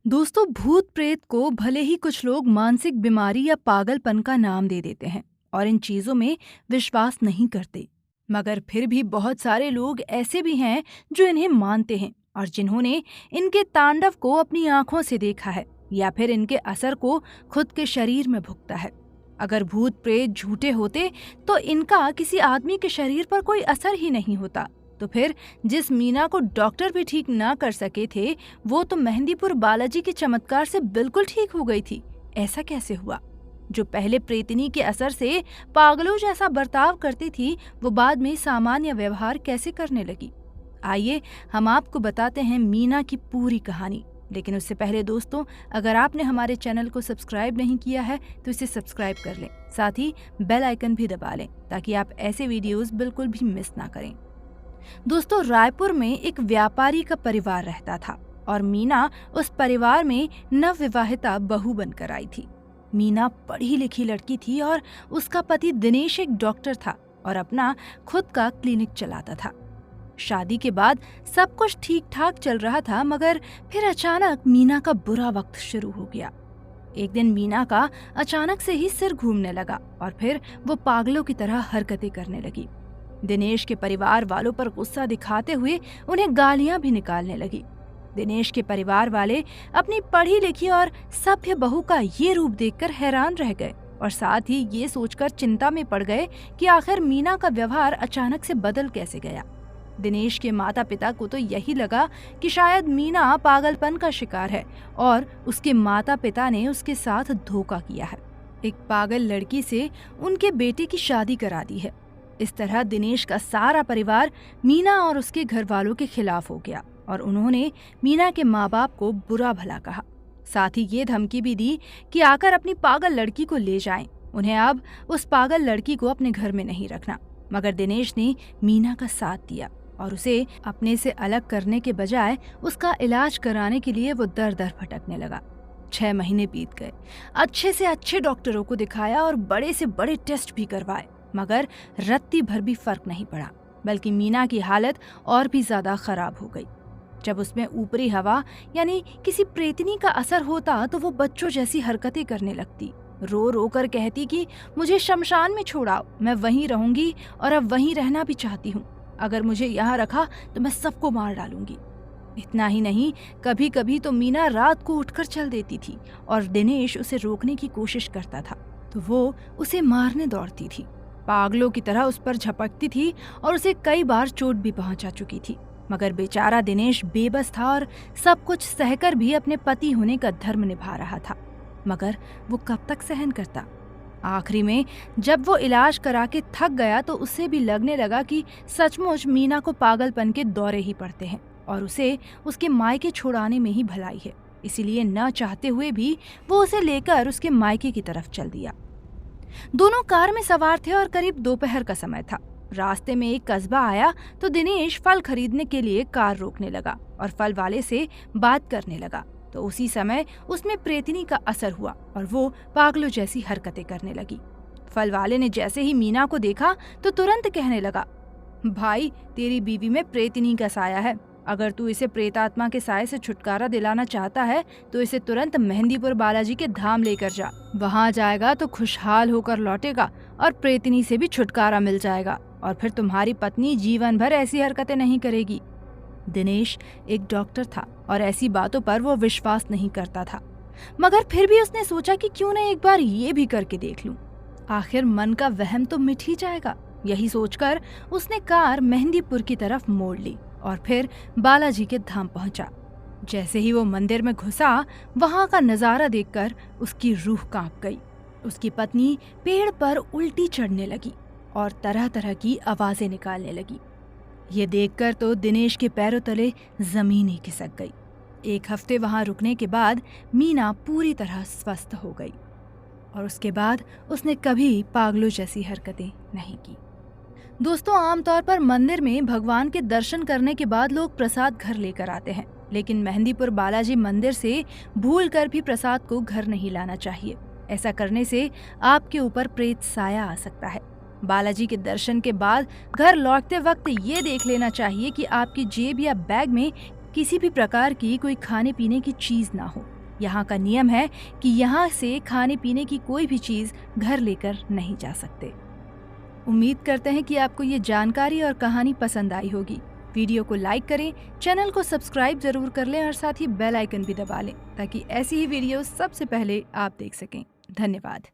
दोस्तों, भूत प्रेत को भले ही कुछ लोग मानसिक बीमारी या पागलपन का नाम दे देते हैं और इन चीजों में विश्वास नहीं करते, मगर फिर भी बहुत सारे लोग ऐसे भी हैं जो इन्हें मानते हैं और जिन्होंने इनके तांडव को अपनी आंखों से देखा है या फिर इनके असर को खुद के शरीर में भुगता है। अगर भूत प्रेत झूठे होते तो इनका किसी आदमी के शरीर पर कोई असर ही नहीं होता। तो फिर जिस मीना को डॉक्टर भी ठीक ना कर सके थे, वो तो मेहंदीपुर बालाजी के चमत्कार से बिल्कुल ठीक हो गई थी। ऐसा कैसे हुआ? जो पहले प्रेतनी के असर से पागलों जैसा बर्ताव करती थी, वो बाद में सामान्य व्यवहार कैसे करने लगी? आइए हम आपको बताते हैं मीना की पूरी कहानी। लेकिन उससे पहले दोस्तों, अगर आपने हमारे चैनल को सब्सक्राइब नहीं किया है तो इसे सब्सक्राइब कर लें, साथ ही बेल आइकन भी दबा लें ताकि आप ऐसे वीडियोस बिल्कुल भी मिस ना करें। दोस्तों, रायपुर में एक व्यापारी का परिवार रहता था और मीना उस परिवार में नवविवाहिता बहू बनकर आई थी। मीना पढ़ी लिखी लड़की थी और उसका पति दिनेश एक डॉक्टर था और अपना खुद का क्लिनिक चलाता था। शादी के बाद सब कुछ ठीक ठाक चल रहा था, मगर फिर अचानक मीना का बुरा वक्त शुरू हो गया। एक दिन मीना का अचानक से ही सिर घूमने लगा और फिर वो पागलों की तरह हरकतें करने लगी। दिनेश के परिवार वालों पर गुस्सा दिखाते हुए उन्हें गालियां भी निकालने लगी। दिनेश के परिवार वाले अपनी पढ़ी लिखी और सभ्य बहू का ये रूप देखकर हैरान रह गए और साथ ही ये सोचकर चिंता में पड़ गए कि आखिर मीना का व्यवहार अचानक से बदल कैसे गया। दिनेश के माता पिता को तो यही लगा कि शायद मीना पागलपन का शिकार है और उसके माता पिता ने उसके साथ धोखा किया है। एक पागल लड़की से उनके बेटे की शादी करा दी है। इस तरह दिनेश का सारा परिवार मीना और उसके घर वालों के खिलाफ हो गया और उन्होंने मीना के माँ बाप को बुरा भला कहा। साथ ही ये धमकी भी दी कि आकर अपनी पागल लड़की को ले जाएं। उन्हें अब उस पागल लड़की को अपने घर में नहीं रखना। मगर दिनेश ने मीना का साथ दिया और उसे अपने से अलग करने के बजाय उसका इलाज कराने के लिए वो दर दर भटकने लगा। 6 महीने बीत गए। अच्छे से अच्छे डॉक्टरों को दिखाया और बड़े से बड़े टेस्ट भी करवाए, मगर रत्ती भर भी फर्क नहीं पड़ा, बल्कि मीना की हालत और भी ज्यादा खराब हो गई। जब उसमें ऊपरी हवा यानी किसी प्रेतनी का असर होता तो वो बच्चों जैसी हरकतें करने लगती। रो रो कर कहती कि मुझे शमशान में छोड़ाओ, मैं वहीं रहूंगी और अब वहीं रहना भी चाहती हूँ। अगर मुझे यहाँ रखा तो मैं सबको मार डालूंगी। इतना ही नहीं, कभी कभी तो मीना रात को उठकर चल देती थी और दिनेश उसे रोकने की कोशिश करता था तो वो उसे मारने दौड़ती थी। पागलों की तरह उस पर झपकती थी और उसे कई बार चोट भी पहुंचा चुकी थी। मगर बेचारा दिनेश बेबस था और सब कुछ सहकर भी अपने पति होने का धर्म निभा रहा था। मगर वो कब तक सहन करता? आखिरी में जब वो इलाज करा के थक गया तो उसे भी लगने लगा कि सचमुच मीना को पागलपन के दौरे ही पड़ते हैं और उसे उसके मायके छोड़ाने में ही भलाई है। इसीलिए न चाहते हुए भी वो उसे लेकर उसके मायके की तरफ चल दिया। दोनों कार में सवार थे और करीब दोपहर का समय था। रास्ते में एक कस्बा आया तो दिनेश फल खरीदने के लिए कार रोकने लगा और फल वाले से बात करने लगा। तो उसी समय उसमें प्रेतनी का असर हुआ और वो पागलों जैसी हरकतें करने लगी। फल वाले ने जैसे ही मीना को देखा तो तुरंत कहने लगा, भाई, तेरी बीवी में प्रेतनी का साया है। अगर तू इसे प्रेतात्मा के साये से छुटकारा दिलाना चाहता है तो इसे तुरंत मेहंदीपुर बालाजी के धाम लेकर जा। वहाँ जाएगा तो खुशहाल होकर लौटेगा और प्रेतनी से भी छुटकारा मिल जाएगा और फिर तुम्हारी पत्नी जीवन भर ऐसी हरकतें नहीं करेगी। दिनेश एक डॉक्टर था और ऐसी बातों पर वो विश्वास नहीं करता था, मगर फिर भी उसने सोचा कि क्यों न एक बार ये भी करके देख लूं। आखिर मन का वहम तो मिट ही जाएगा। यही सोचकर उसने कार मेहंदीपुर की तरफ मोड़ ली और फिर बालाजी के धाम पहुंचा। जैसे ही वो मंदिर में घुसा, वहां का नजारा देखकर उसकी रूह कांप गई। उसकी पत्नी पेड़ पर उल्टी चढ़ने लगी और तरह तरह की आवाजें निकालने लगी। ये देखकर तो दिनेश के पैरों तले जमीन ही खिसक गई। 1 हफ्ते वहां रुकने के बाद मीना पूरी तरह स्वस्थ हो गई और उसके बाद उसने कभी पागलों जैसी हरकतें नहीं की। दोस्तों, आमतौर पर मंदिर में भगवान के दर्शन करने के बाद लोग प्रसाद घर लेकर आते हैं, लेकिन मेहंदीपुर बालाजी मंदिर से भूल कर भी प्रसाद को घर नहीं लाना चाहिए। ऐसा करने से आपके ऊपर प्रेत साया आ सकता है। बालाजी के दर्शन के बाद घर लौटते वक्त ये देख लेना चाहिए कि आपकी जेब या बैग में किसी भी प्रकार की कोई खाने पीने की चीज ना हो। यहाँ का नियम है कि यहाँ से खाने पीने की कोई भी चीज घर लेकर नहीं जा सकते। उम्मीद करते हैं कि आपको ये जानकारी और कहानी पसंद आई होगी। वीडियो को लाइक करें, चैनल को सब्सक्राइब जरूर कर लें और साथ ही बेल आइकन भी दबा लें ताकि ऐसी ही वीडियो सबसे पहले आप देख सकें। धन्यवाद।